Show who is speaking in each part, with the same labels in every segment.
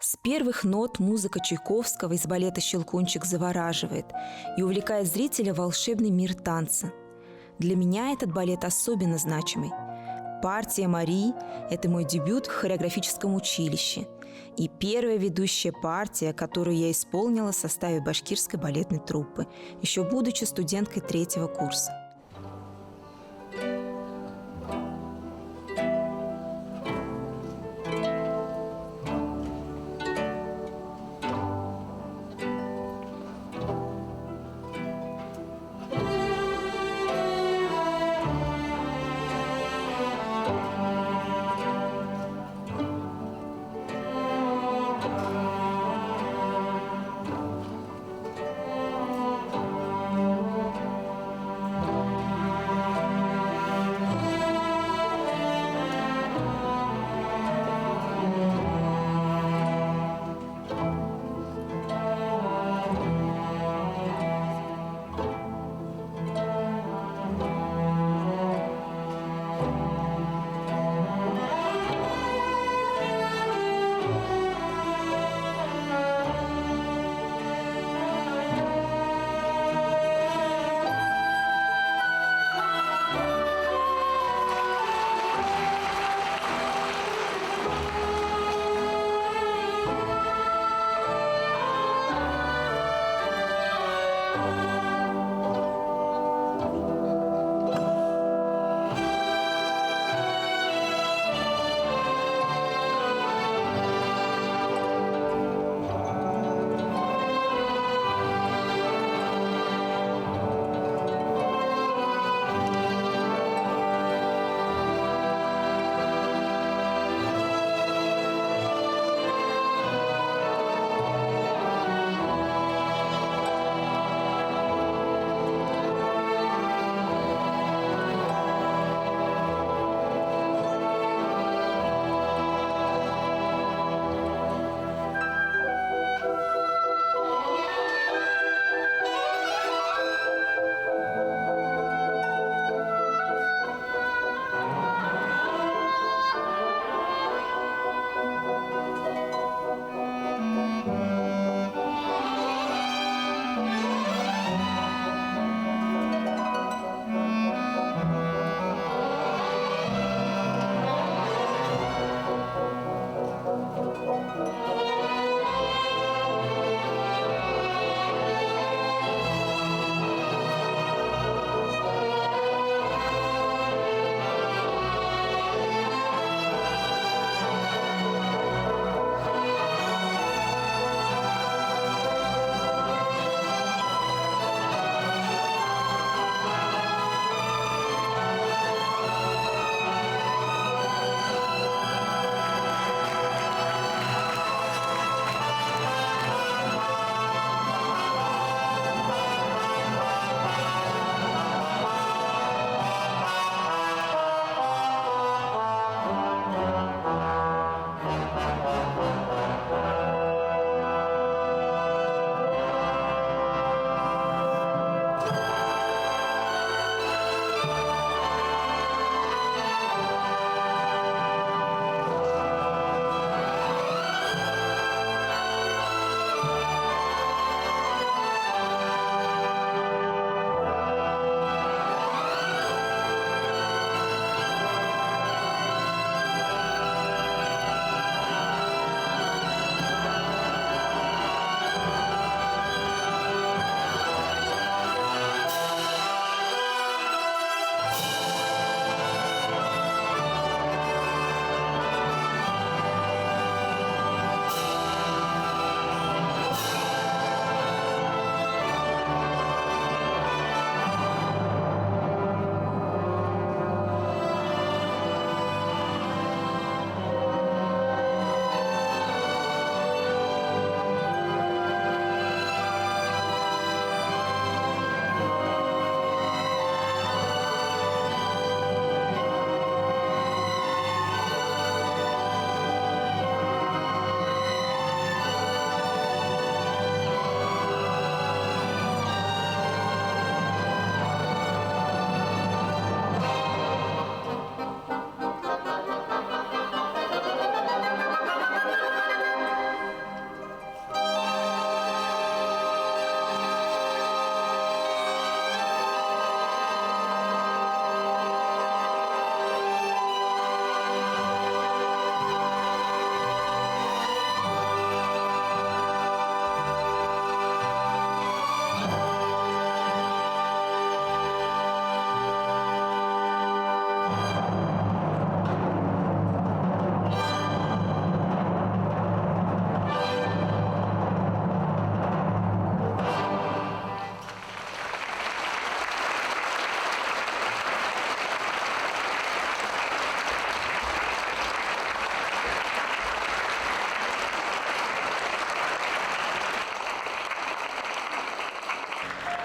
Speaker 1: С первых нот музыка Чайковского из балета «Щелкунчик» завораживает и увлекает зрителя в волшебный мир танца. Для меня этот балет особенно значимый. Партия Марии – это мой дебют в хореографическом училище и первая ведущая партия, которую я исполнила в составе башкирской балетной труппы, еще будучи студенткой 3-го курса.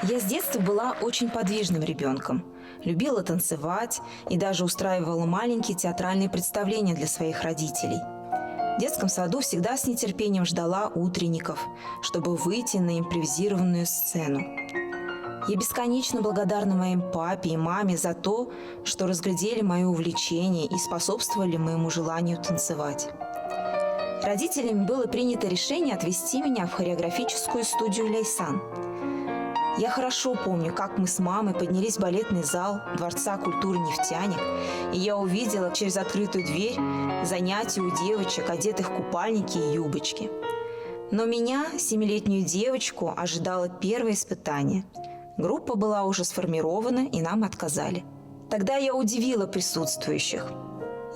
Speaker 1: Я с детства была очень подвижным ребенком. Любила танцевать и даже устраивала маленькие театральные представления для своих родителей. В детском саду всегда с нетерпением ждала утренников, чтобы выйти на импровизированную сцену. Я бесконечно благодарна моим папе и маме за то, что разглядели мое увлечение и способствовали моему желанию танцевать. Родителями было принято решение отвезти меня в хореографическую студию «Ляйсан». Я хорошо помню, как мы с мамой поднялись в балетный зал Дворца культуры «Нефтяник», и я увидела через открытую дверь занятия у девочек, одетых в купальники и юбочки. Но меня, 7-летнюю девочку, ожидало первое испытание. Группа была уже сформирована, и нам отказали. Тогда я удивила присутствующих.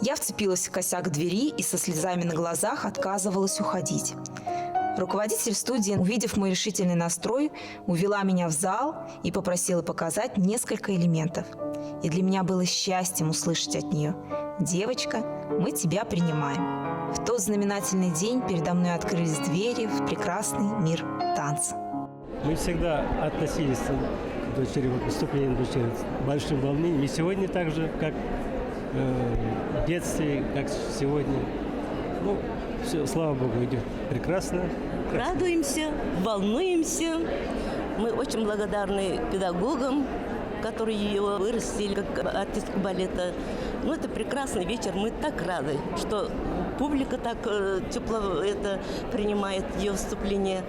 Speaker 1: Я вцепилась в косяк двери и со слезами на глазах отказывалась уходить. Руководитель студии, увидев мой решительный настрой, увела меня в зал и попросила показать несколько элементов. И для меня было счастьем услышать от нее: «Девочка, мы тебя принимаем». В тот знаменательный день передо мной открылись двери в прекрасный мир танца.
Speaker 2: Мы всегда относились к дочери, выступлениям дочери с большим волнением. И сегодня так же, как в детстве, как сегодня. Все, слава Богу, идет прекрасно.
Speaker 3: Радуемся, волнуемся. Мы очень благодарны педагогам, которые ее вырастили как артистку балета. Это прекрасный вечер. Мы так рады, что публика так тепло принимает ее выступление.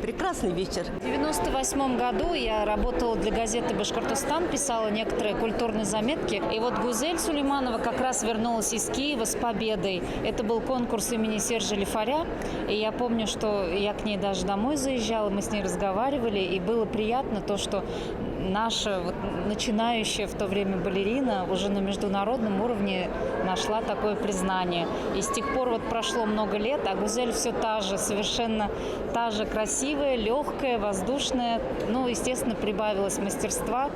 Speaker 3: Прекрасный вечер.
Speaker 4: В 1998 году я работала для газеты «Башкортостан», писала некоторые культурные заметки. И вот Гузель Сулейманова как раз вернулась из Киева с победой. Это был конкурс имени Сержа Лифаря. И я помню, что я к ней даже домой заезжала, мы с ней разговаривали. И было приятно то, что наша начинающая в то время балерина уже на международном уровне нашла такое признание. И с тех пор прошло много лет, а Гузель все та же, совершенно та же красивая, легкая, воздушная. Естественно, прибавилось мастерства.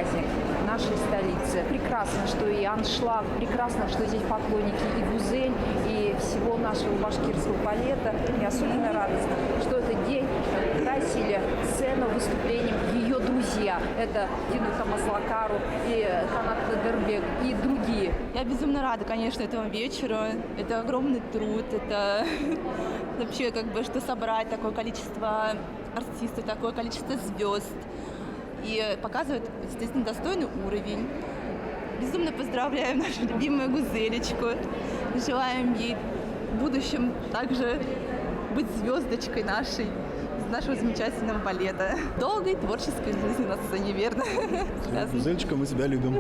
Speaker 5: праздник нашей столицы. Прекрасно, что и аншлаг, прекрасно, что здесь поклонники и Гузель, и всего нашего башкирского балета. И особенно радостно, что этот день красили сцену выступлением ее друзья. Это Дину Тамазлакару и Канат Дербек и другие.
Speaker 6: Я безумно рада, конечно, этому вечеру. Это огромный труд, это вообще как бы, что собрать такое количество артистов, такое количество звезд. И показывает, естественно, достойный уровень. Безумно поздравляем нашу любимую Гузелечку. Желаем ей в будущем также быть звездочкой нашего замечательного балета. Долгой творческой жизни на сцене, верно?
Speaker 7: Гузельчика, мы тебя любим.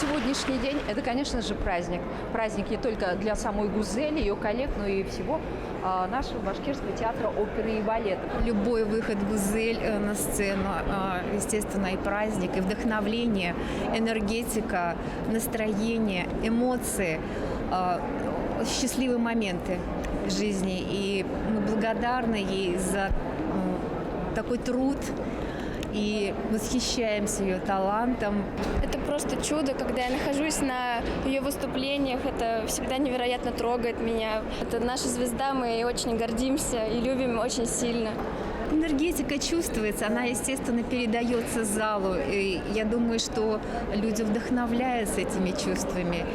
Speaker 5: сегодняшний день это, конечно же, праздник. Праздник не только для самой Гузели, ее коллег, но и всего нашего башкирского театра оперы и балета.
Speaker 8: Любой выход Гузель на сцену, естественно, и праздник, и вдохновление, энергетика, настроение, эмоции, счастливые моменты в жизни. И мы благодарны ей за такой труд и восхищаемся ее талантом.
Speaker 9: Это просто чудо, когда я нахожусь на ее выступлениях, это всегда невероятно трогает меня. Это наша звезда, мы ей очень гордимся и любим очень сильно.
Speaker 8: Энергетика чувствуется, она, естественно, передается залу. И я думаю, что люди вдохновляются этими чувствами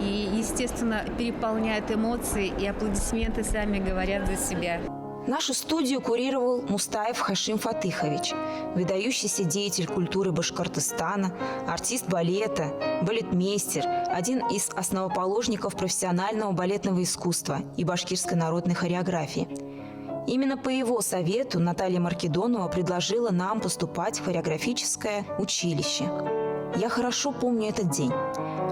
Speaker 8: и, естественно, переполняют эмоции, и аплодисменты сами говорят за себя.
Speaker 1: Нашу студию курировал Мустаев Хашим Фатыхович, выдающийся деятель культуры Башкортостана, артист балета, балетмейстер, один из основоположников профессионального балетного искусства и башкирской народной хореографии. Именно по его совету Наталья Маркедонова предложила нам поступать в хореографическое училище. Я хорошо помню этот день.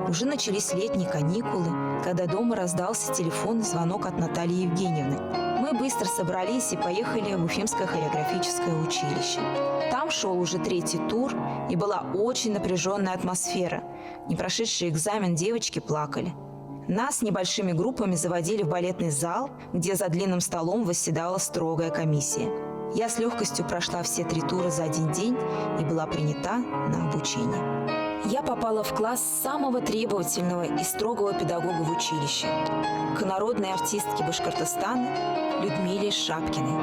Speaker 1: Уже начались летние каникулы, когда дома раздался телефонный звонок от Натальи Евгеньевны. Мы быстро собрались и поехали в Уфимское хореографическое училище. Там шел уже 3-й тур, и была очень напряженная атмосфера. Не прошедшие экзамен девочки плакали. Нас небольшими группами заводили в балетный зал, где за длинным столом восседала строгая комиссия. Я с легкостью прошла все 3 тура за один день и была принята на обучение. Я попала в класс самого требовательного и строгого педагога в училище – к народной артистке Башкортостана Людмиле Шапкиной.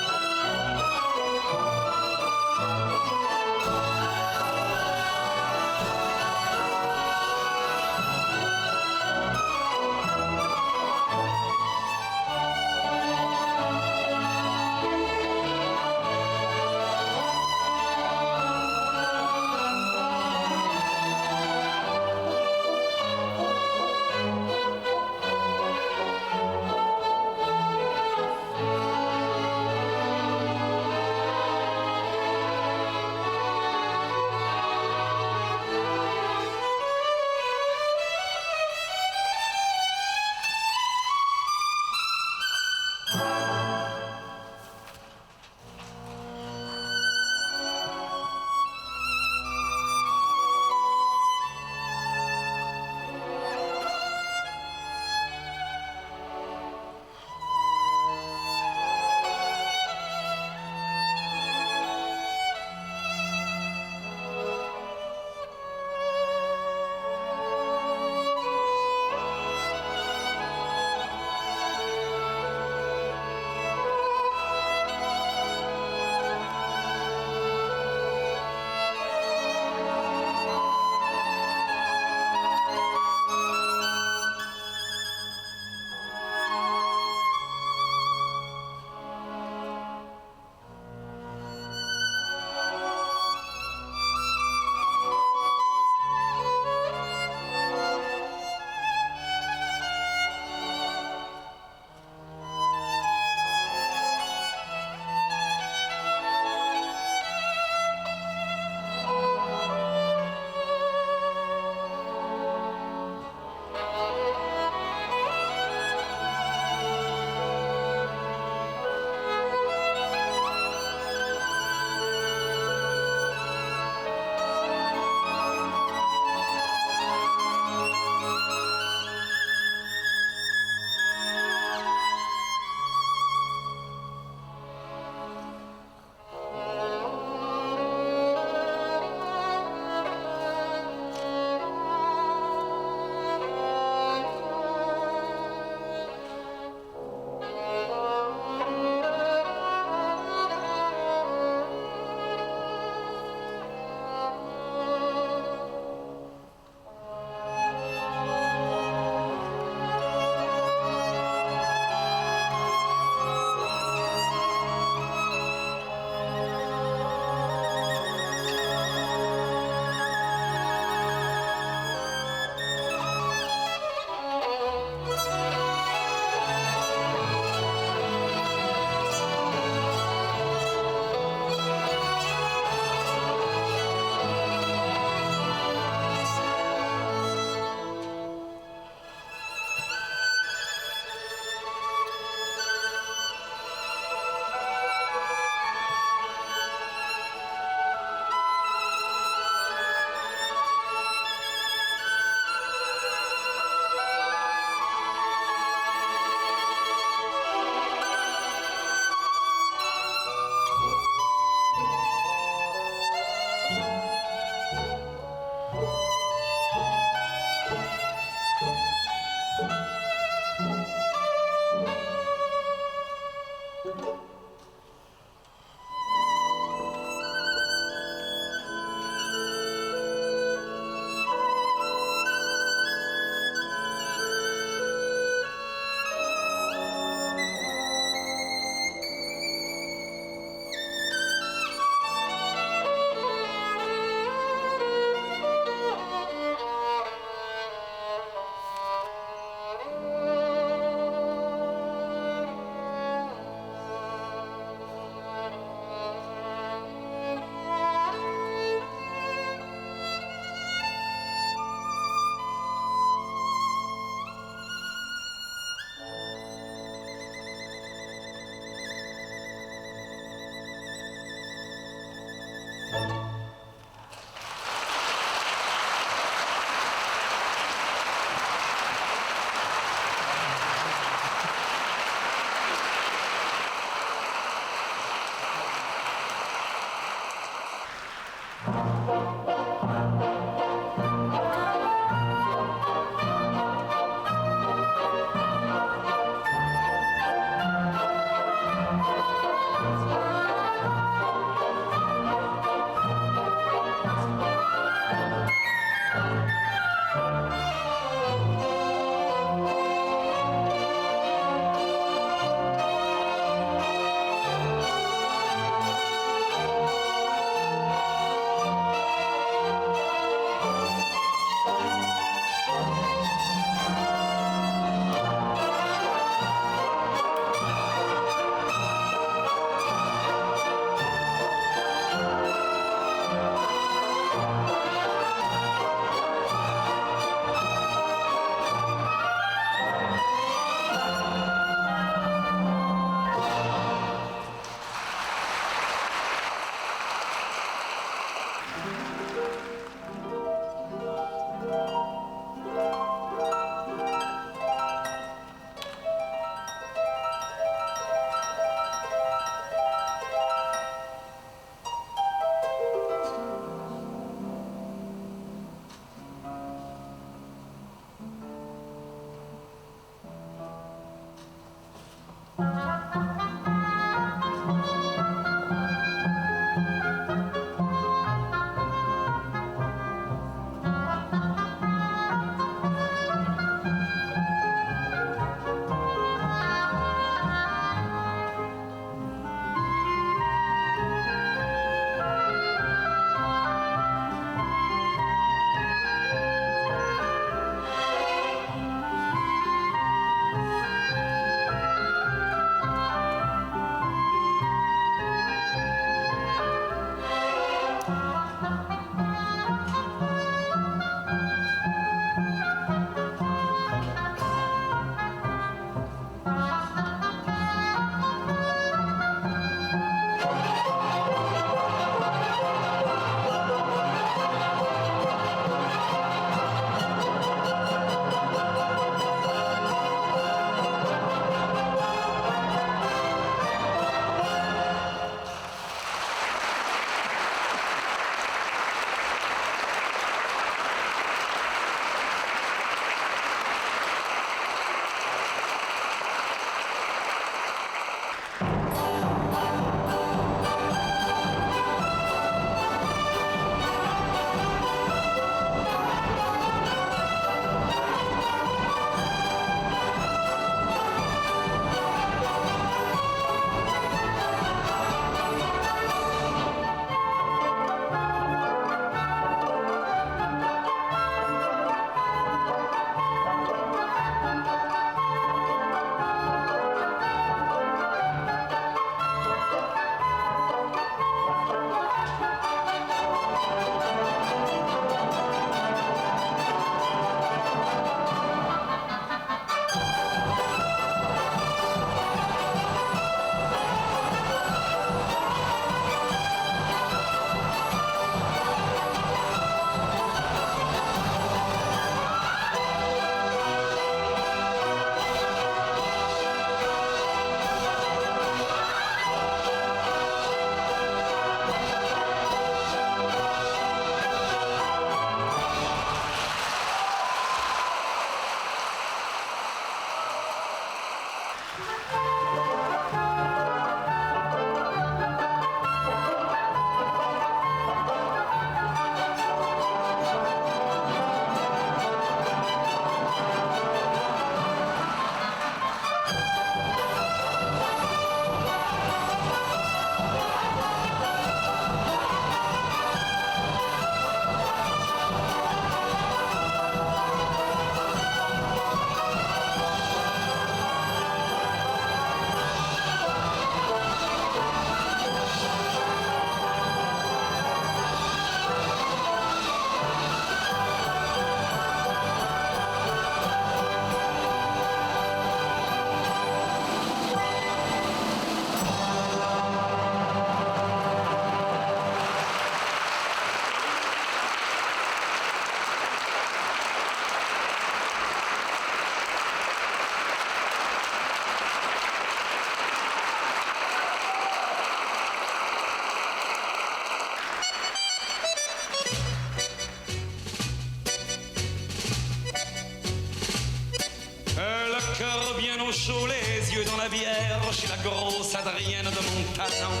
Speaker 10: cœur bien au chaud, les yeux dans la bière, chez la grosse Adrienne de mon talent.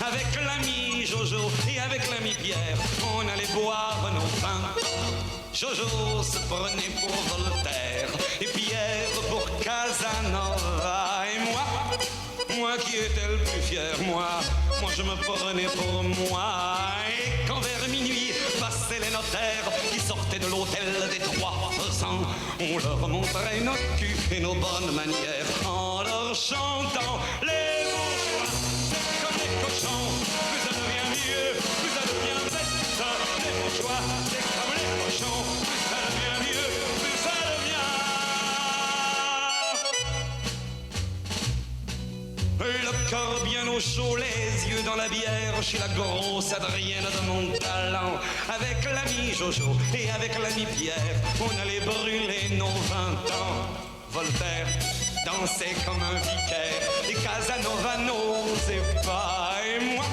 Speaker 10: Avec l'ami Jojo et avec l'ami Pierre, on allait boire nos vins. Jojo se prenait pour Voltaire et Pierre pour Casanova. Et moi qui étais le plus fier, moi je me prenais pour moi. Et quand vers minuit passaient les notaires qui sortaient de l'hôtel des Trois Faisans, on leur montrait nos culs et nos bonnes manières en leur chantant les bourgeois. C'est comme les cochons, plus ça devient mieux, plus ça devient bête. Les bourgeois, c'est comme les cochons, plus ça devient mieux, plus ça devient. Le cœur bien au chaud, les yeux dans la bière, chez la grosse Adrienne de mon talent. Avec l'ami Jojo et avec l'ami Pierre, on allait brûler nos 20 ans. Voltaire dansait comme un vicaire et Casanova n'osait pas. Et moi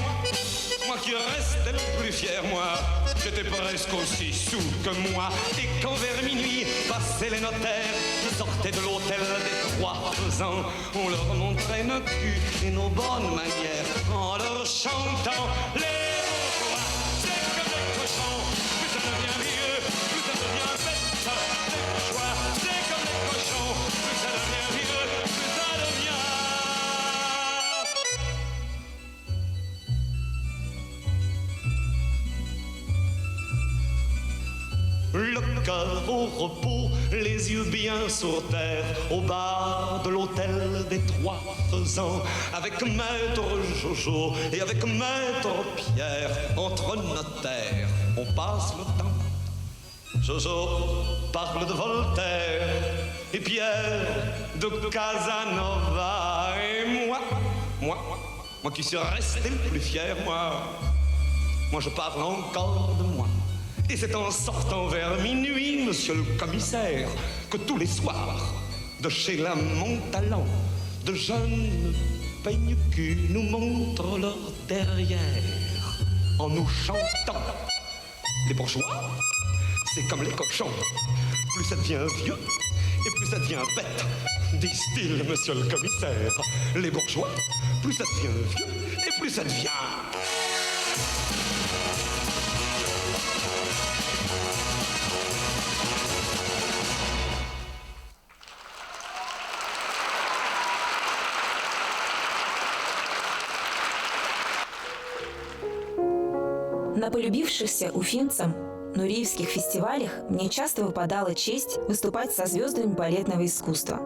Speaker 10: qui restais le plus fier, moi, j'étais presque aussi sous que moi. Et quand vers minuit passaient les notaires qui sortaient de l'hôtel des Trois Faisans, on leur montrait nos culs et nos bonnes manières en leur chantant les bourgeois. C'est comme les cochons, plus ça devient mieux, plus ça devient bête. Les bourgeois, c'est comme les cochons, plus ça devient mieux, plus ça devient. Le cœur au repos, les yeux bien sur terre, au bar de l'hôtel des Trois Faisans, avec maître Jojo et avec maître Pierre, entre notaires, on passe le temps. Jojo parle de Voltaire et Pierre de Casanova. Et moi qui suis resté le plus fier, moi je parle encore de moi. Et c'est en sortant vers minuit, monsieur le commissaire, que tous les soirs, de chez la Montalent, de jeunes peigne-culs nous montrent leur derrière en nous chantant. Les bourgeois, c'est comme les cochons. Plus ça devient vieux et plus ça devient bête, disent-ils, monsieur le commissaire. Les bourgeois, plus ça devient vieux et plus ça devient...
Speaker 1: На полюбившихся уфимцам нуриевских фестивалях мне часто выпадала честь выступать со звездами балетного искусства.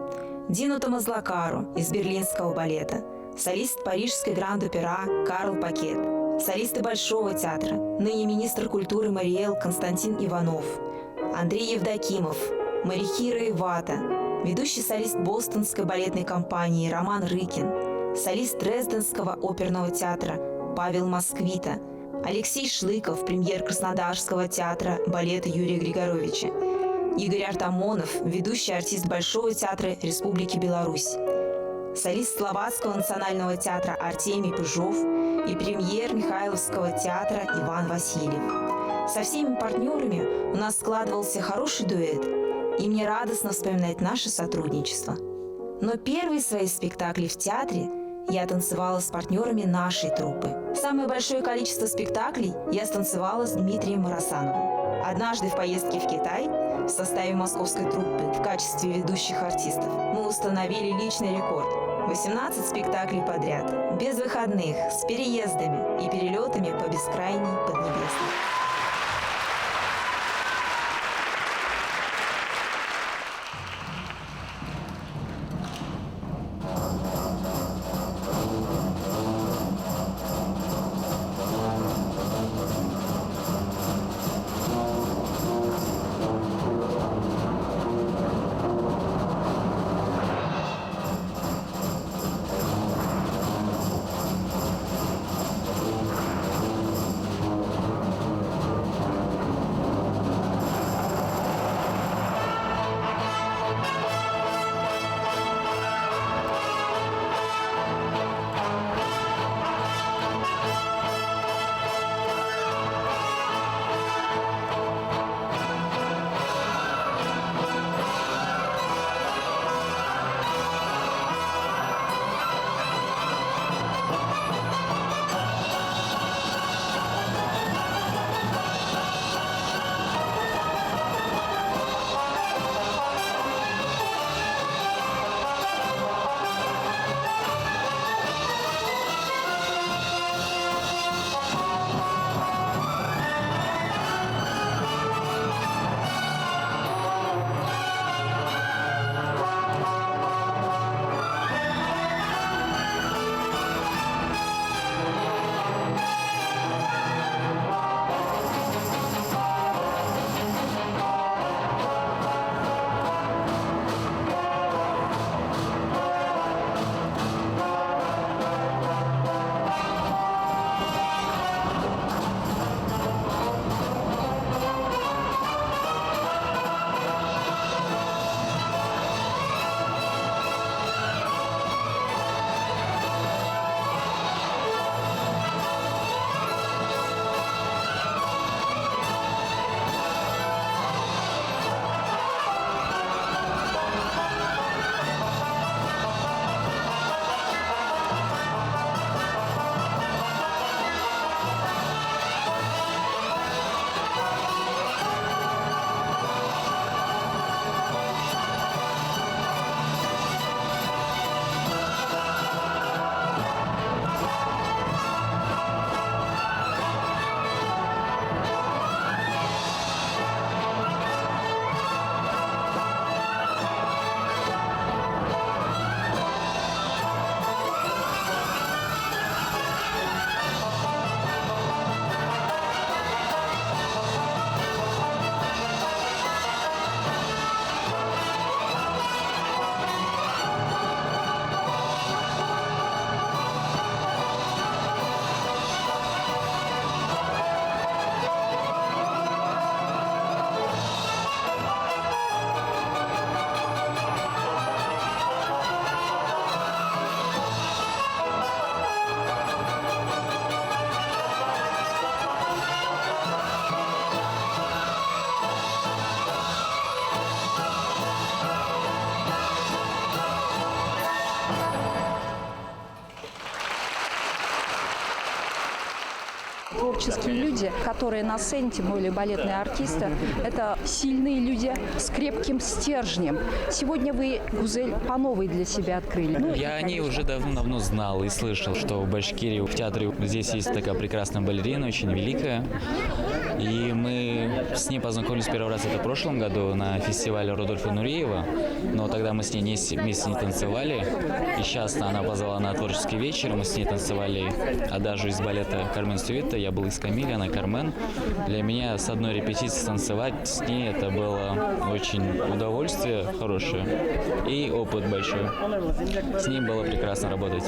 Speaker 1: Дину Тамазлакару из Берлинского балета, солист парижской Гранд-Опера Карл Пакет, солисты Большого театра, ныне министр культуры Мариэл Константин Иванов, Андрей Евдокимов, Марихира Ивата, ведущий солист Бостонской балетной компании Роман Рыкин, солист Дрезденского оперного театра Павел Москвита, Алексей Шлыков, премьер Краснодарского театра балета Юрия Григоровича, Игорь Артамонов, ведущий артист Большого театра Республики Беларусь, солист Словацкого национального театра Артемий Пыжов и премьер Михайловского театра Иван Васильев. Со всеми партнерами у нас складывался хороший дуэт, и мне радостно вспоминать наше сотрудничество. Но первые свои спектакли в театре я танцевала с партнерами нашей труппы. Самое большое количество спектаклей я станцевала с Дмитрием Марасановым. Однажды в поездке в Китай в составе московской труппы в качестве ведущих артистов мы установили личный рекорд. 18 спектаклей подряд, без выходных, с переездами и перелетами по бескрайней Поднебесной.
Speaker 5: творческие люди, которые на сцене, тем более балетные артисты, это сильные люди с крепким стержнем. Сегодня вы, Гузель, по новой для себя открыли.
Speaker 11: Я о ней уже давно знал и слышал, что в Башкирии, в театре здесь есть такая прекрасная балерина, очень великая. И мы с ней познакомились первый раз это в прошлом году на фестивале Рудольфа Нуриева, но тогда мы с ней вместе не танцевали. И сейчас она позвала на творческий вечер, мы с ней танцевали адажу из балета «Кармен Сюита», я был из Камиля, она Кармен. Для меня с одной репетиции танцевать с ней это было очень удовольствие хорошее и опыт большой. С ней было прекрасно работать.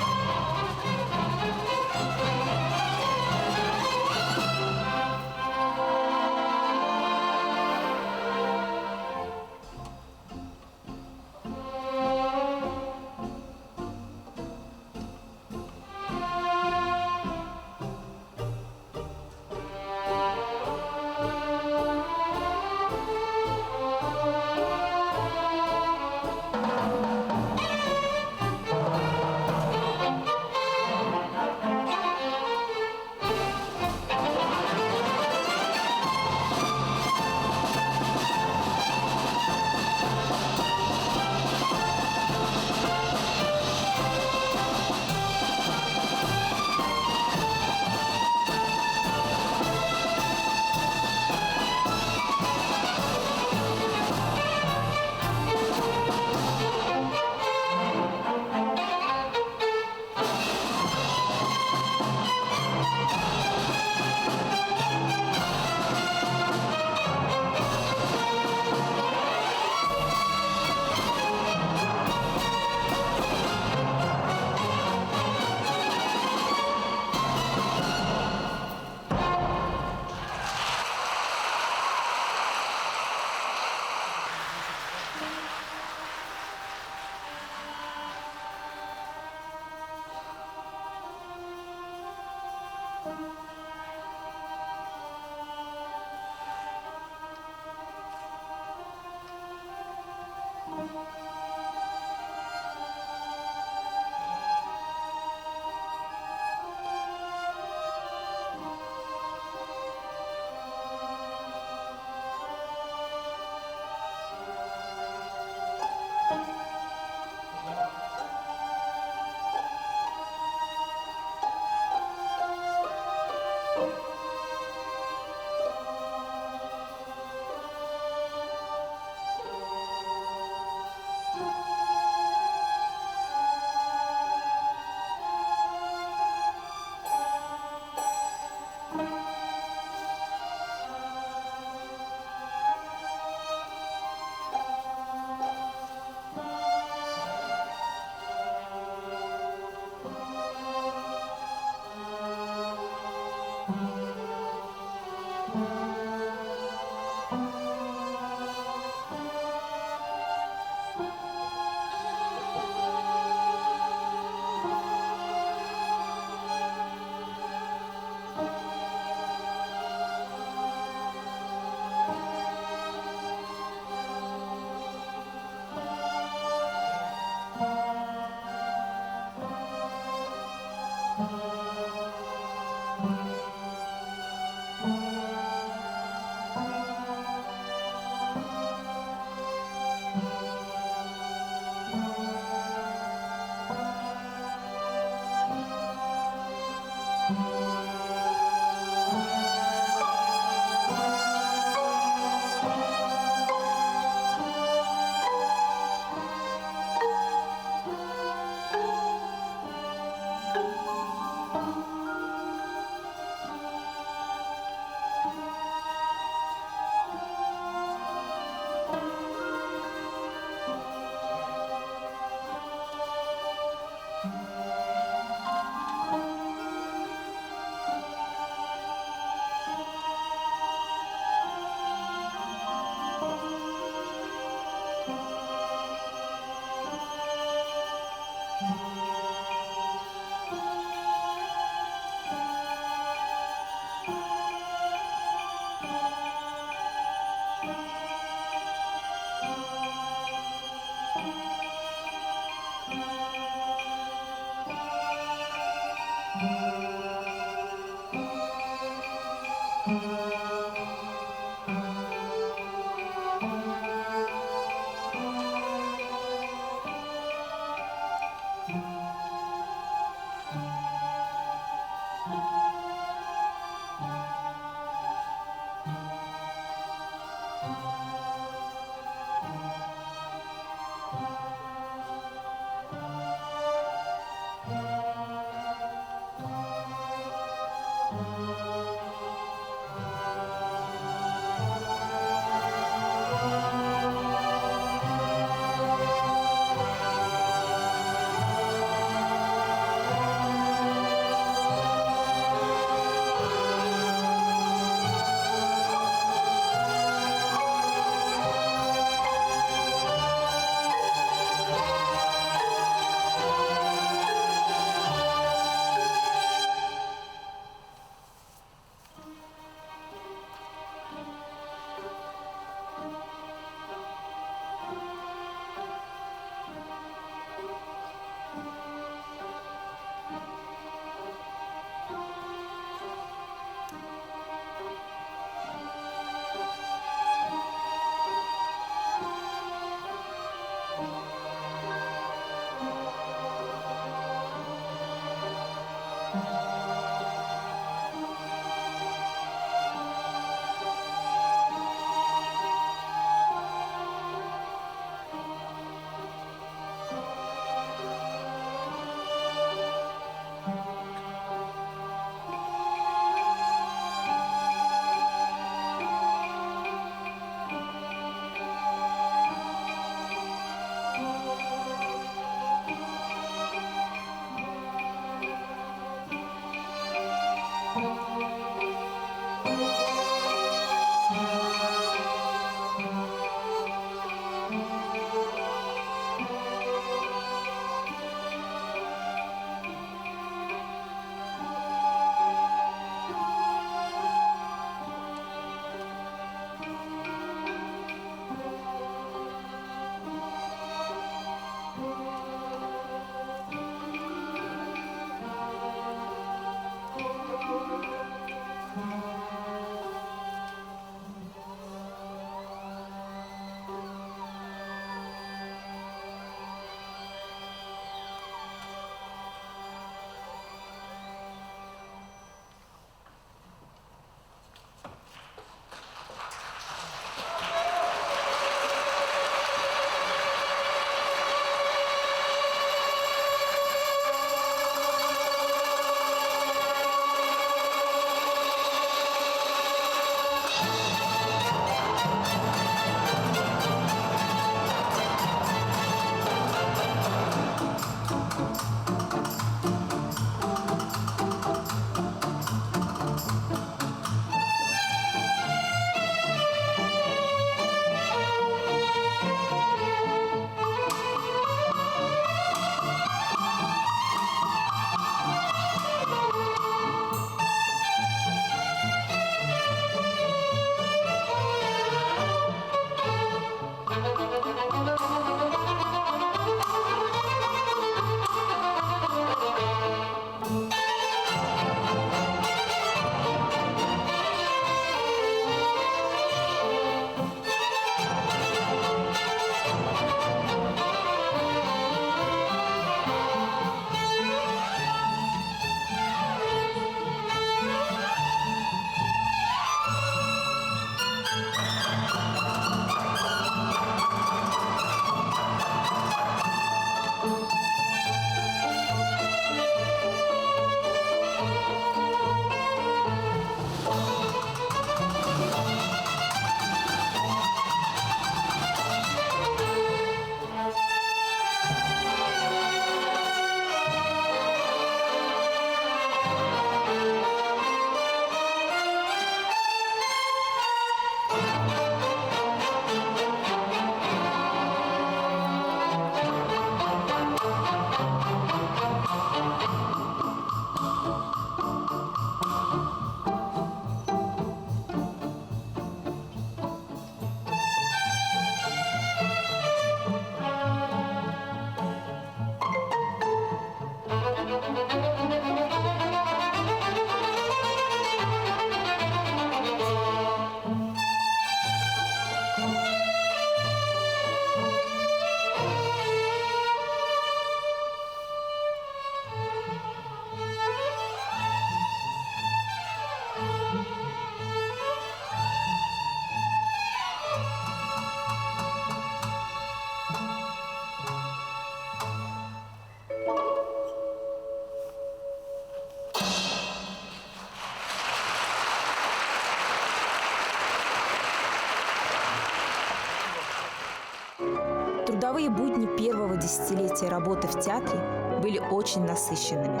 Speaker 1: Мои будни первого десятилетия работы в театре были очень насыщенными.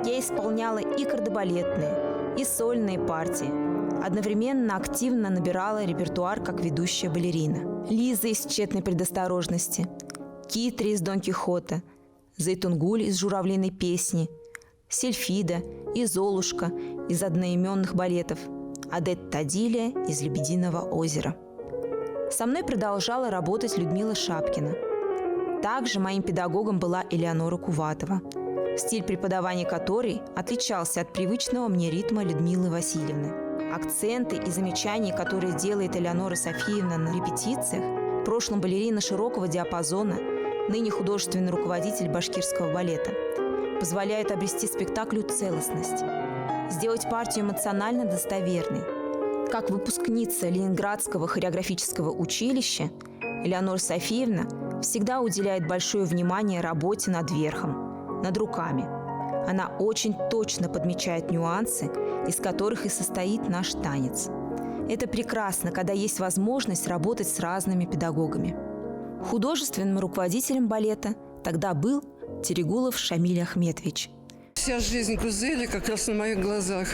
Speaker 1: Я исполняла и кардебалетные, и сольные партии. Одновременно активно набирала репертуар как ведущая балерина. Лиза из «Тщетной предосторожности», Китри из «Дон Кихота», Зайтунгуль из «Журавлиной песни», Сильфида и Золушка из одноименных балетов, Адетта Тадилия из «Лебединого озера». Со мной продолжала работать Людмила Шапкина. Также моим педагогом была Элеонора Куватова, стиль преподавания которой отличался от привычного мне ритма Людмилы Васильевны. Акценты и замечания, которые делает Элеонора Софиевна на репетициях, в прошлом балерина широкого диапазона, ныне художественный руководитель башкирского балета, позволяют обрести спектаклю целостность, сделать партию эмоционально достоверной. Как выпускница Ленинградского хореографического училища, Элеонора Софиевна всегда уделяет большое внимание работе над верхом, над руками. Она очень точно подмечает нюансы, из которых и состоит наш танец. Это прекрасно, когда есть возможность работать с разными педагогами. Художественным руководителем балета тогда был Терегулов Шамиль Ахметович.
Speaker 12: Вся жизнь Гузели как раз на моих глазах.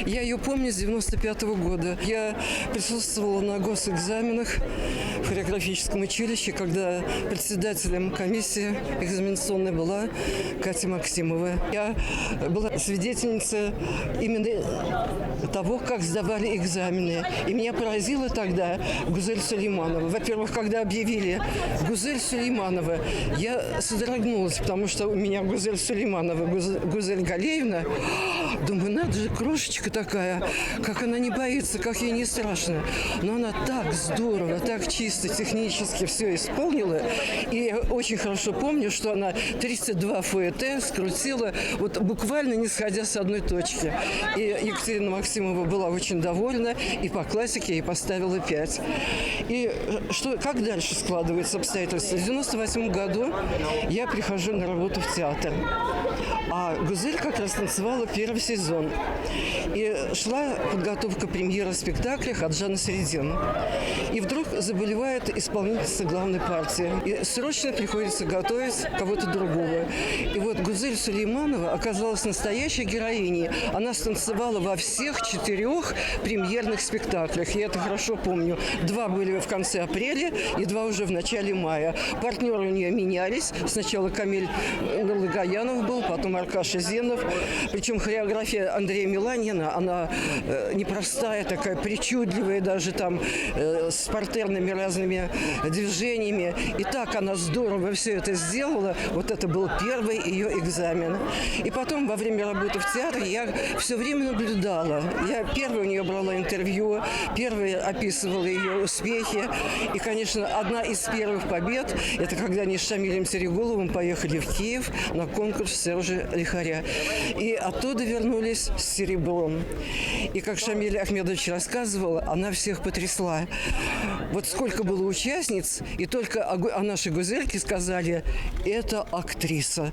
Speaker 12: Я ее помню с 95-го года. Я присутствовала на госэкзаменах в хореографическом училище, когда председателем комиссии экзаменационной была Катя Максимова. Я была свидетельницей именно того, как сдавали экзамены. И меня поразила тогда Гузель Сулейманова. Во-первых, когда объявили Гузель Сулейманова, я содрогнулась, потому что у меня Гузель Сулейманова, Гузель Галеевна. Думаю, надо же, крошечка такая, как она не боится, как ей не страшно. Но она так здорово, так чисто, технически все исполнила. И я очень хорошо помню, что она 32 фуэте скрутила, вот буквально не сходя с одной точки. И Екатерина Максимова была очень довольна, и по классике ей поставила 5. И как дальше складываются обстоятельства? В 98 году я прихожу на работу в театр. А Гузель как раз танцевала первый сезон. И шла подготовка премьеры спектакля «Хаджана Средин». И вдруг заболевает исполнительница главной партии. И срочно приходится готовить кого-то другого. И вот Гузель Сулейманова оказалась настоящей героиней. Она станцевала во всех 4 премьерных спектаклях. Я это хорошо помню. 2 были в конце апреля и 2 уже в начале мая. Партнеры у нее менялись. Сначала Камиль Гаянов был, потом Аркаша Зенов. Причем хореография Андрея Миланина, она непростая, такая причудливая, даже там с партерными разными движениями. И так она здорово все это сделала. Вот это был первый ее экзамен. И потом во время работы в театре я все время наблюдала. Я первой у нее брала интервью, первой описывала ее успехи. И, конечно, одна из первых побед, это когда они с Шамилем Терегуловым поехали в Киев на конкурс Сержа Лихаря. И оттуда вернулись с серебром. И как Шамиль Ахмедович рассказывал, она всех потрясла. Вот сколько было участниц, и только о нашей Гузельке сказали, это актриса.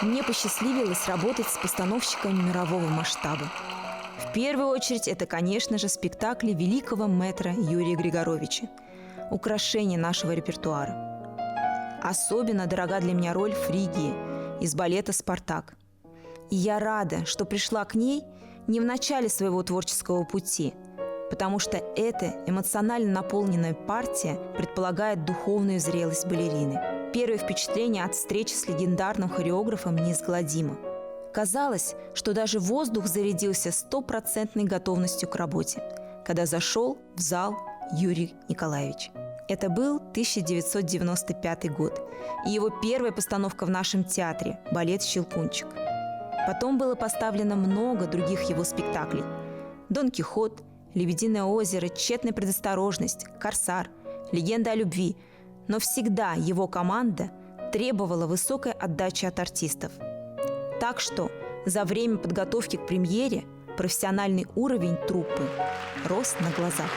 Speaker 1: мне посчастливилось работать с постановщиками мирового масштаба. В первую очередь это, конечно же, спектакли великого мэтра Юрия Григоровича, украшение нашего репертуара. Особенно дорога для меня роль Фригии из балета «Спартак». И я рада, что пришла к ней не в начале своего творческого пути, потому что эта эмоционально наполненная партия предполагает духовную зрелость балерины. Первое впечатление от встречи с легендарным хореографом неизгладимо. Казалось, что даже воздух зарядился стопроцентной готовностью к работе, когда зашел в зал Юрий Николаевич. Это был 1995 год, и его первая постановка в нашем театре – балет «Щелкунчик». Потом было поставлено много других его спектаклей: «Дон Кихот», «Лебединое озеро», «Тщетная предосторожность», «Корсар», «Легенда о любви». Но всегда его команда требовала высокой отдачи от артистов. Так что за время подготовки к премьере профессиональный уровень труппы рос на глазах.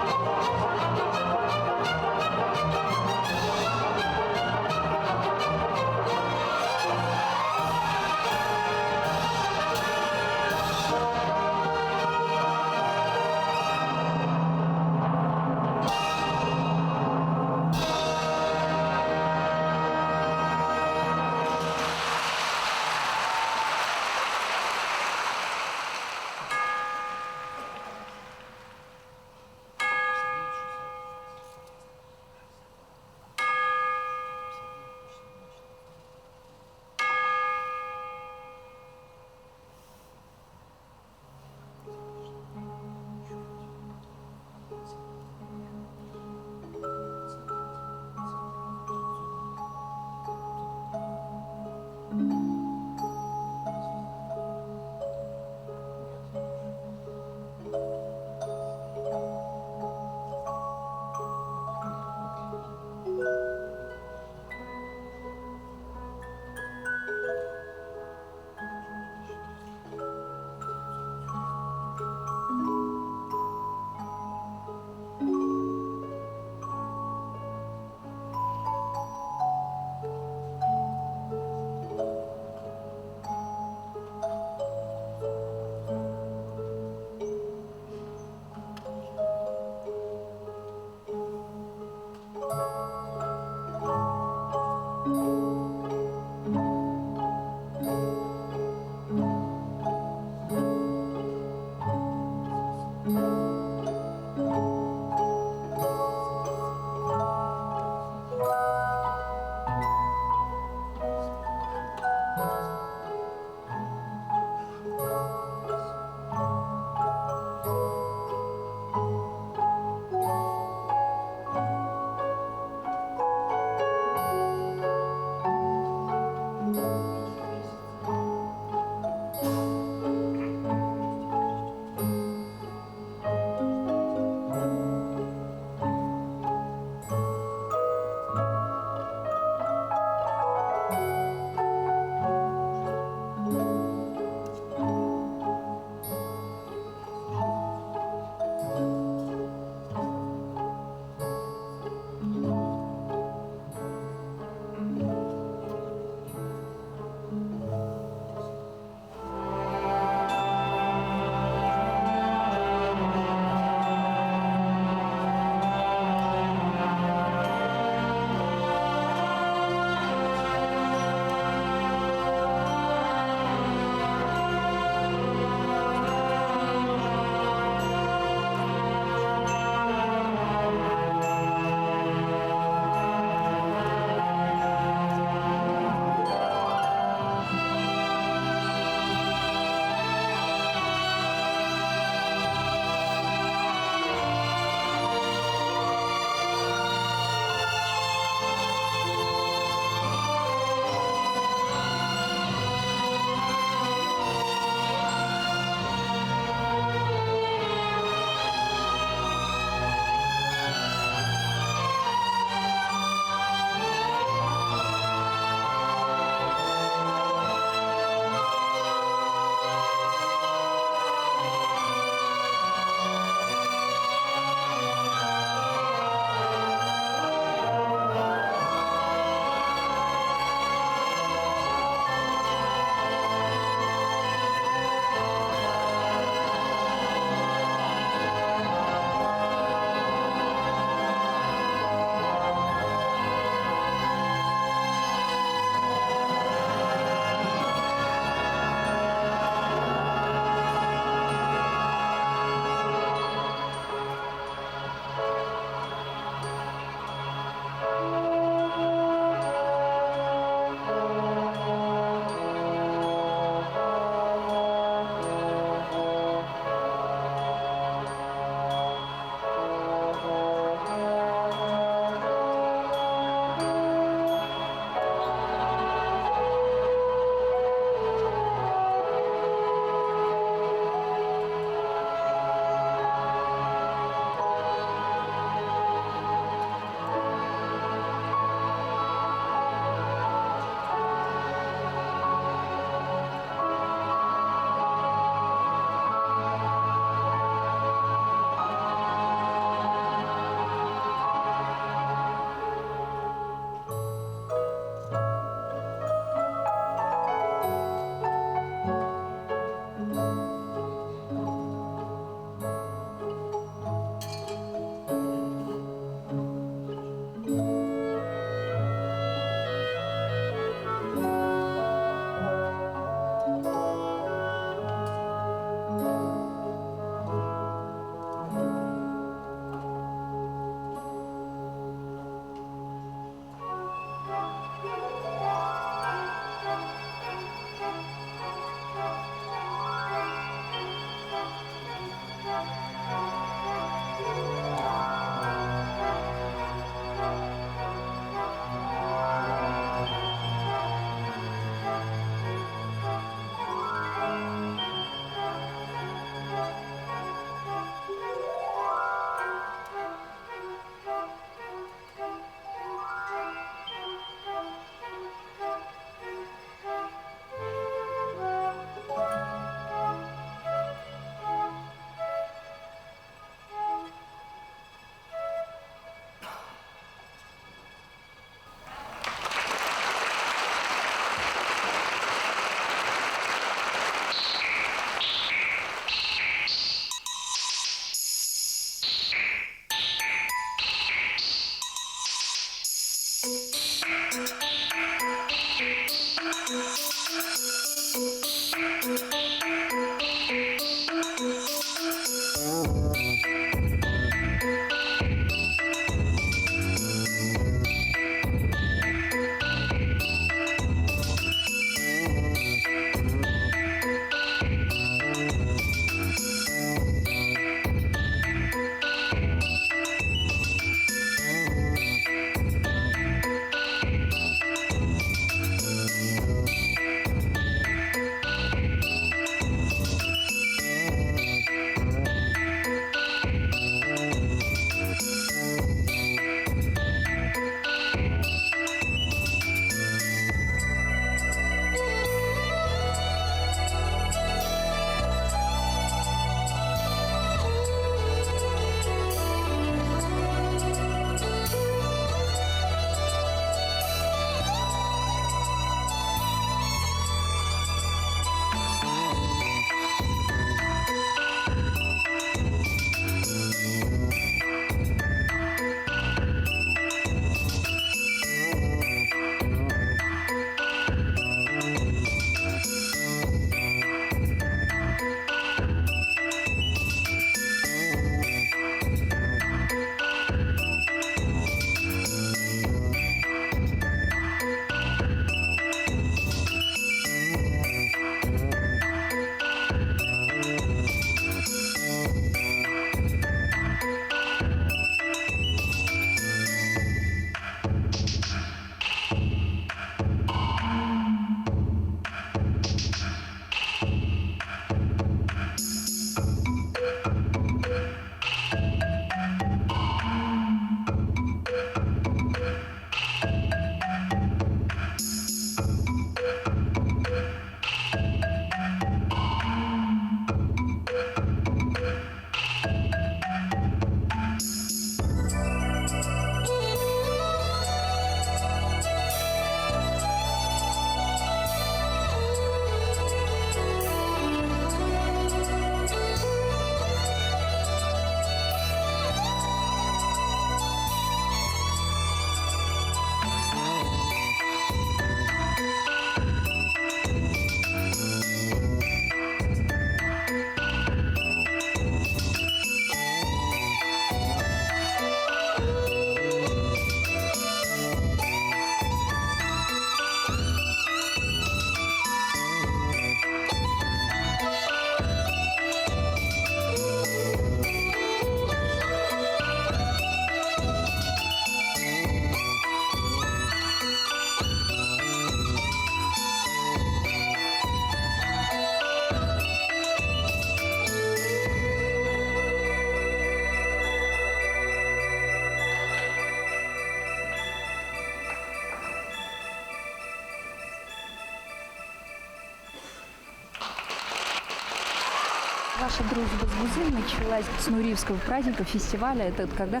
Speaker 5: Ваша дружба с Гузель началась с Нуриевского праздника, фестиваля. Это когда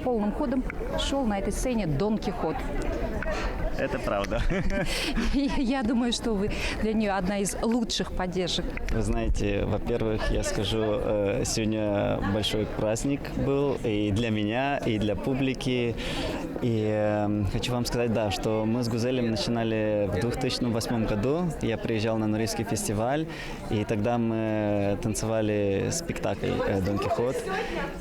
Speaker 5: полным ходом шел на этой сцене Дон Кихот.
Speaker 13: Это правда.
Speaker 5: Я думаю, что вы для нее одна из лучших поддержек.
Speaker 13: Вы знаете, во-первых, я скажу, сегодня большой праздник был и для меня, и для публики. И хочу вам сказать, да, что мы с Гузелем начинали в 2008 году. Я приезжал на Нуриевский фестиваль, и тогда мы танцевали спектакль «Дон Кихот».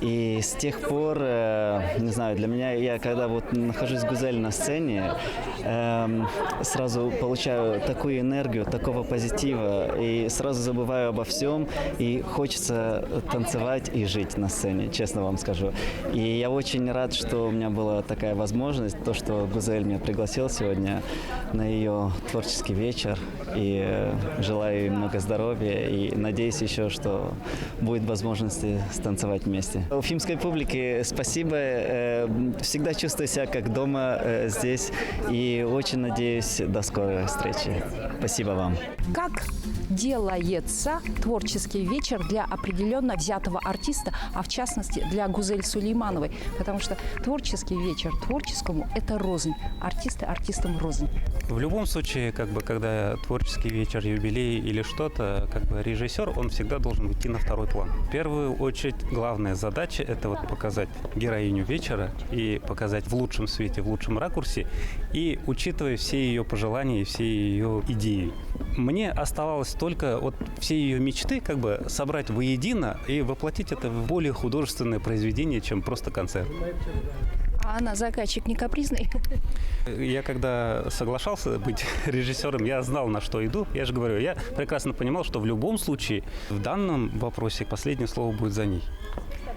Speaker 13: И с тех пор, не знаю, для меня, я когда вот нахожусь с Гузель на сцене, сразу получаю такую энергию, такого позитива, и сразу забываю обо всем, и хочется танцевать и жить на сцене, честно вам скажу. И я очень рад, что у меня была такая возможность, то, что Гузель меня пригласил сегодня на ее творческий вечер, и желаю ей много здоровья, и надеюсь еще, что будет возможность станцевать вместе. Уфимской публике спасибо, всегда чувствую себя как дома здесь, и очень надеюсь до скорой встречи. Спасибо вам.
Speaker 5: Как делается творческий вечер для определенно взятого артиста, а в частности для Гузель Сулеймановой? Потому что творческий вечер,
Speaker 14: творческому – это рознь. Артисты артистам рознь.
Speaker 15: В любом случае, когда творческий вечер, юбилей или что-то, режиссер, он всегда должен уйти на второй план. В первую очередь, главная задача – это показать героиню вечера и показать в лучшем свете, в лучшем ракурсе, и учитывая все ее пожелания и все ее идеи. Мне оставалось только все ее мечты собрать воедино и воплотить это в более художественное произведение, чем просто концерт.
Speaker 14: А она заказчик не капризный?
Speaker 15: Я когда соглашался быть режиссером, я знал, на что иду. Я же говорю, я прекрасно понимал, что в любом случае в данном вопросе последнее слово будет за ней.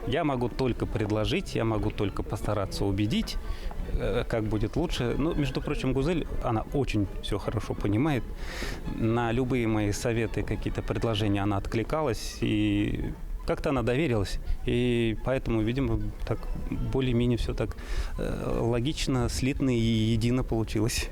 Speaker 15: Я могу только предложить, я могу только постараться убедить, как будет лучше. Но, между прочим, Гузель, она очень все хорошо понимает. На любые мои советы, какие-то предложения она откликалась, и как-то она доверилась. И поэтому, видимо, так более-менее все так логично, слитно и едино получилось.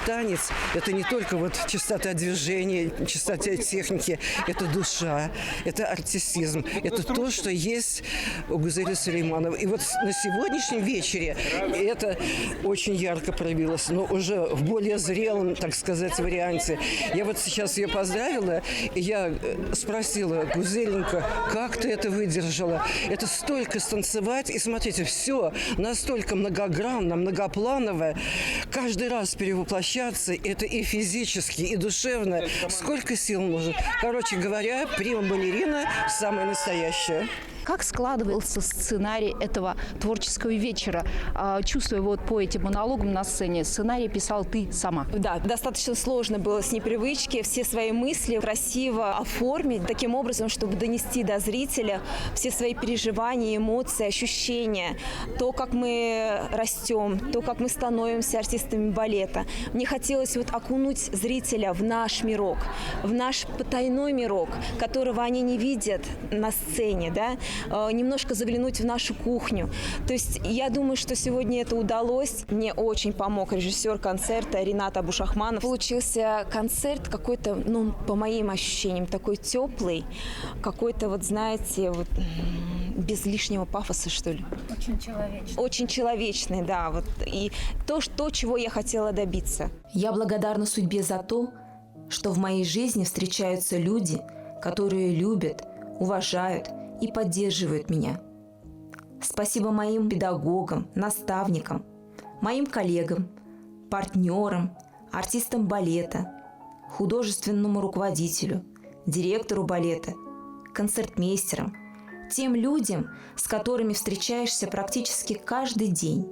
Speaker 12: танец – это не только вот чистота движения, чистота техники, это душа, это артистизм, это то, что есть у Гузели Сулеймановой. И вот на сегодняшнем вечере это очень ярко проявилось, но уже в более зрелом, так сказать, варианте. Я вот сейчас ее поздравила, и я спросила: Гузеленька, как ты это выдержала? Это столько станцевать, и смотрите, все настолько многогранно, многоплановое, каждый раз перевоплощаться, это и физически, и душевно. Сколько сил нужно? Короче говоря, прима-балерина самая настоящая.
Speaker 14: Как складывался сценарий этого творческого вечера? Чувствуя вот по этим монологам на сцене, сценарий писал ты сама.
Speaker 1: Да, достаточно сложно было с непривычки все свои мысли красиво оформить таким образом, чтобы донести до зрителя все свои переживания, эмоции, ощущения, то, как мы растем, то, как мы становимся артистами балета. Мне хотелось вот окунуть зрителя в наш мирок, в наш потайной мирок, которого они не видят на сцене, да, немножко заглянуть в нашу кухню. То есть я думаю, что сегодня это удалось. Мне очень помог режиссер концерта Ринат Абушахманов. Получился концерт какой-то, ну, по моим ощущениям, такой теплый, какой-то, вот знаете, вот без лишнего пафоса, что ли.
Speaker 4: Очень человечный.
Speaker 1: Очень человечный, да. Вот. И то, чего я хотела добиться. Я благодарна судьбе за то, что в моей жизни встречаются люди, которые любят, уважают и поддерживают меня. Спасибо моим педагогам, наставникам, моим коллегам, партнерам, артистам балета, художественному руководителю, директору балета, концертмейстерам, тем людям, с которыми встречаешься практически каждый день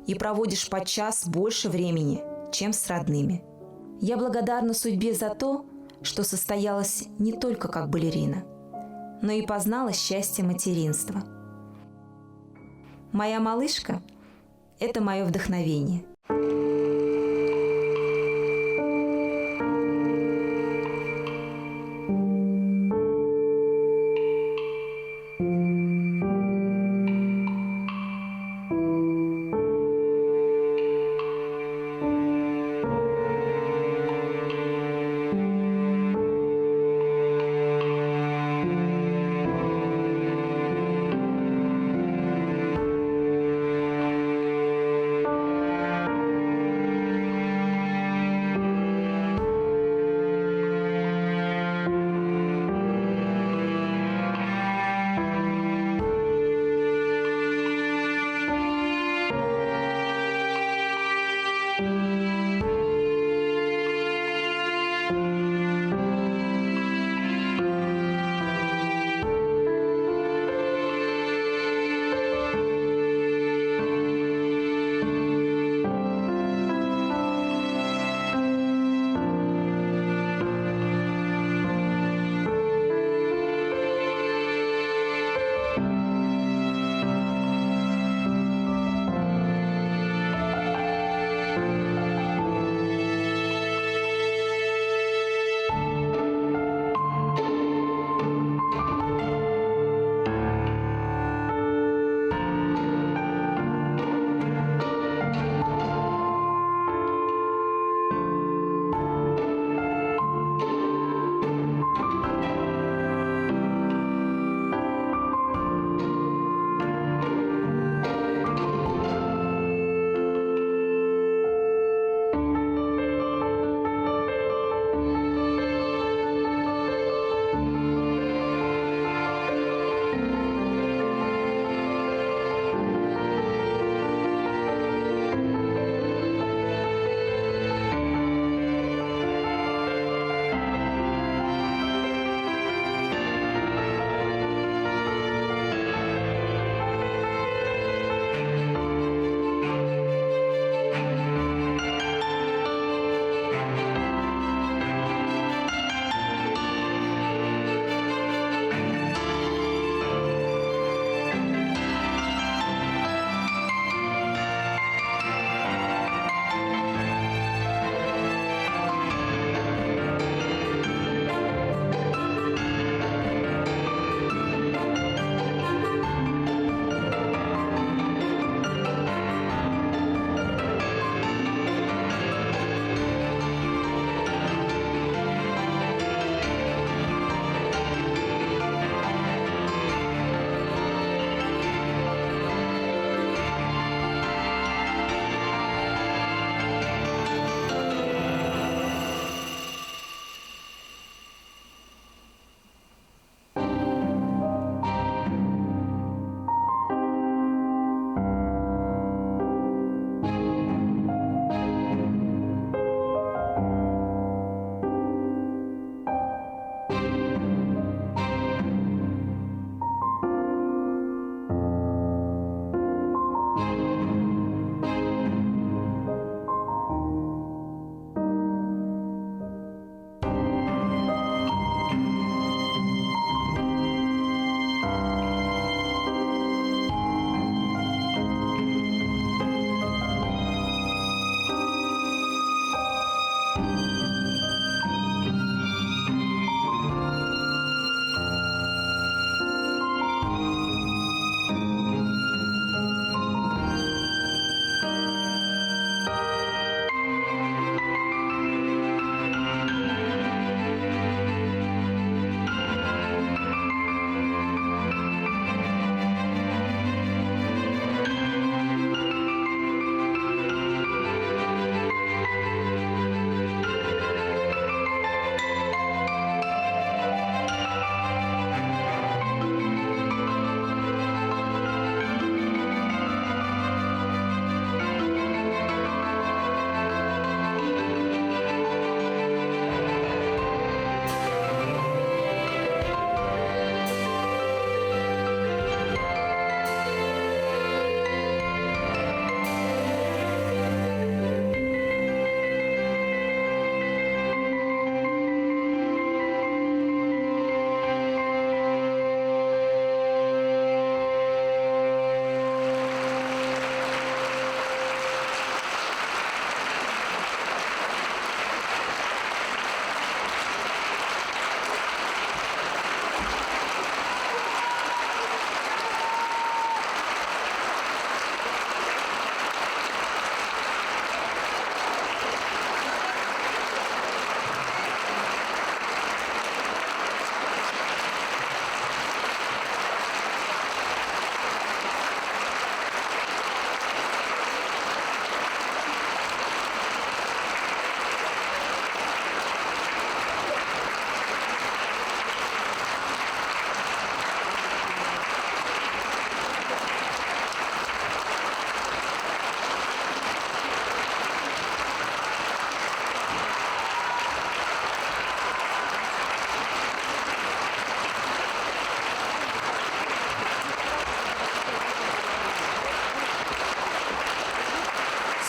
Speaker 1: и проводишь подчас больше времени, чем с родными. Я благодарна судьбе за то, что состоялась не только как балерина, но и познала счастье материнства. Моя малышка – это мое вдохновение.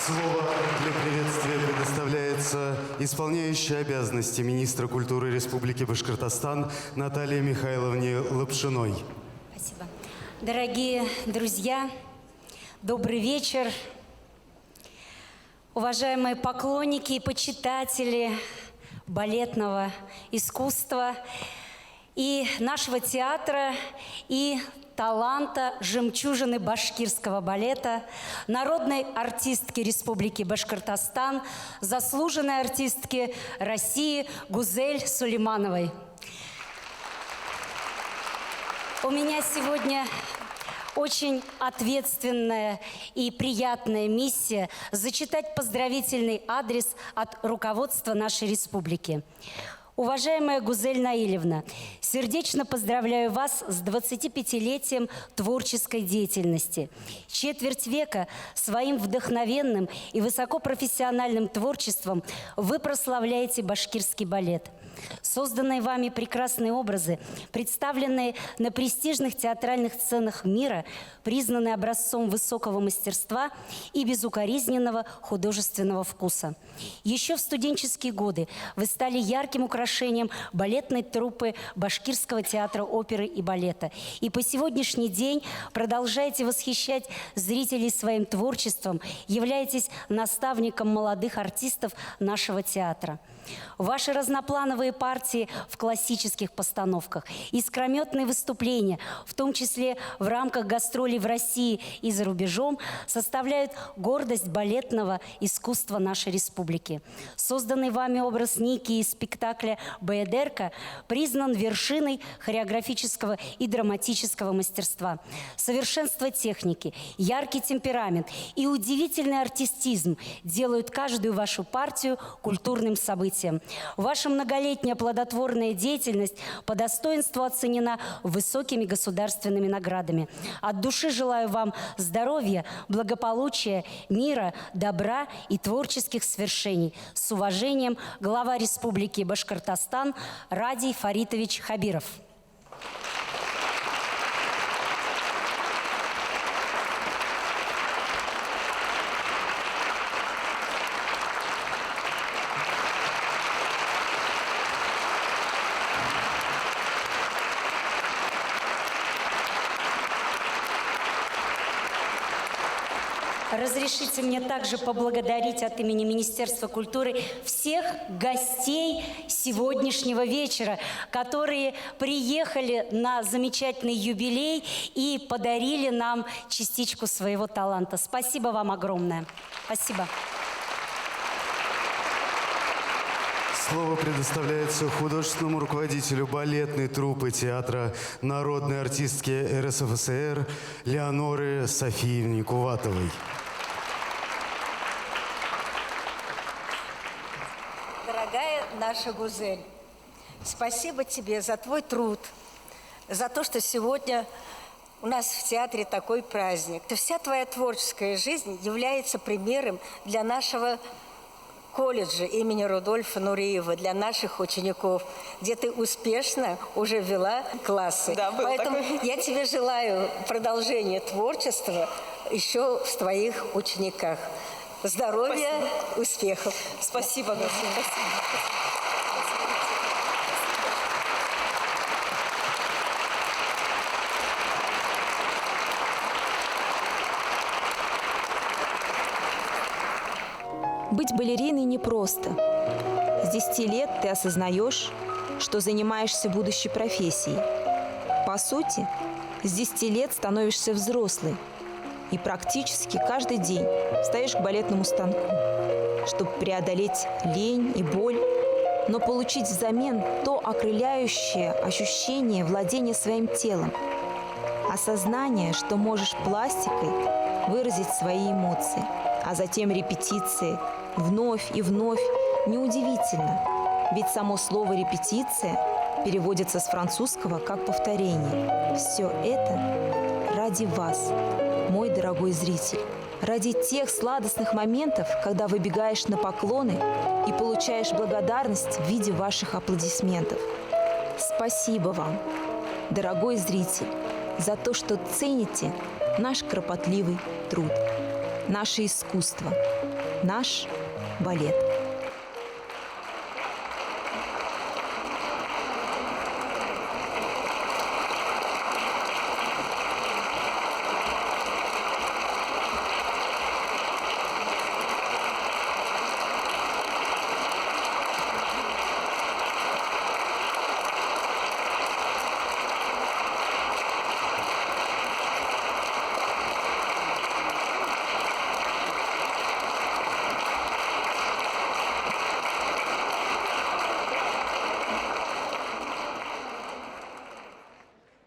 Speaker 16: Слово для приветствия предоставляется исполняющей обязанности министра культуры Республики Башкортостан Наталье Михайловне Лапшиной.
Speaker 17: Спасибо. Дорогие друзья, добрый вечер. Уважаемые поклонники и почитатели балетного искусства и нашего театра, и таланта жемчужины башкирского балета, народной артистки Республики Башкортостан, заслуженной артистки России Гузель Сулеймановой. У меня сегодня очень ответственная и приятная миссия зачитать поздравительный адрес от руководства нашей республики. Уважаемая Гузель Наилевна, сердечно поздравляю вас с 25-летием творческой деятельности. Четверть века своим вдохновенным и высокопрофессиональным творчеством вы прославляете башкирский балет. Созданные вами прекрасные образы, представленные на престижных театральных сценах мира, признаны образцом высокого мастерства и безукоризненного художественного вкуса. Еще в студенческие годы вы стали ярким украшением балетной труппы Башкирского театра оперы и балета. И по сегодняшний день продолжаете восхищать зрителей своим творчеством, являетесь наставником молодых артистов нашего театра. Ваши разноплановые партии в классических постановках, искрометные выступления, в том числе в рамках гастролей в России и за рубежом, составляют гордость балетного искусства нашей республики. Созданный вами образ Ники из спектакля «Баядерка» признан вершиной хореографического и драматического мастерства. Совершенство техники, яркий темперамент и удивительный артистизм делают каждую вашу партию культурным событием. Ваша многолетняя плодотворная деятельность по достоинству оценена высокими государственными наградами. От души желаю вам здоровья, благополучия, мира, добра и творческих свершений. С уважением, глава Республики Башкортостан Радий Фаритович Хабиров. Разрешите мне также поблагодарить от имени Министерства культуры всех гостей сегодняшнего вечера, которые приехали на замечательный юбилей и подарили нам частичку своего таланта. Спасибо вам огромное. Спасибо.
Speaker 16: Слово предоставляется художественному руководителю балетной труппы театра народной артистки РСФСР Леоноры Софиевне Куватовой.
Speaker 18: Дорогая наша Гузель, спасибо тебе за твой труд, за то, что сегодня у нас в театре такой праздник. Вся твоя творческая жизнь является примером для нашего колледжа имени Рудольфа Нуриева, для наших учеников, где ты успешно уже вела классы.
Speaker 19: Да,
Speaker 18: поэтому
Speaker 19: такое.
Speaker 18: я тебе желаю продолжения творчества еще в твоих учениках. Здоровья, спасибо. Успехов.
Speaker 19: Спасибо, Галя.
Speaker 1: Быть балериной непросто. С 10 лет ты осознаешь, что занимаешься будущей профессией. По сути, с 10 лет становишься взрослой и практически каждый день встаешь к балетному станку, чтобы преодолеть лень и боль, но получить взамен то окрыляющее ощущение владения своим телом, осознание, что можешь пластикой выразить свои эмоции, а затем репетиции вновь и вновь. Неудивительно, ведь само слово «репетиция» переводится с французского как «повторение». Все это ради вас, мой дорогой зритель, ради тех сладостных моментов, когда выбегаешь на поклоны и получаешь благодарность в виде ваших аплодисментов. Спасибо вам, дорогой зритель, за то, что цените наш кропотливый труд. наше искусство, наш балет.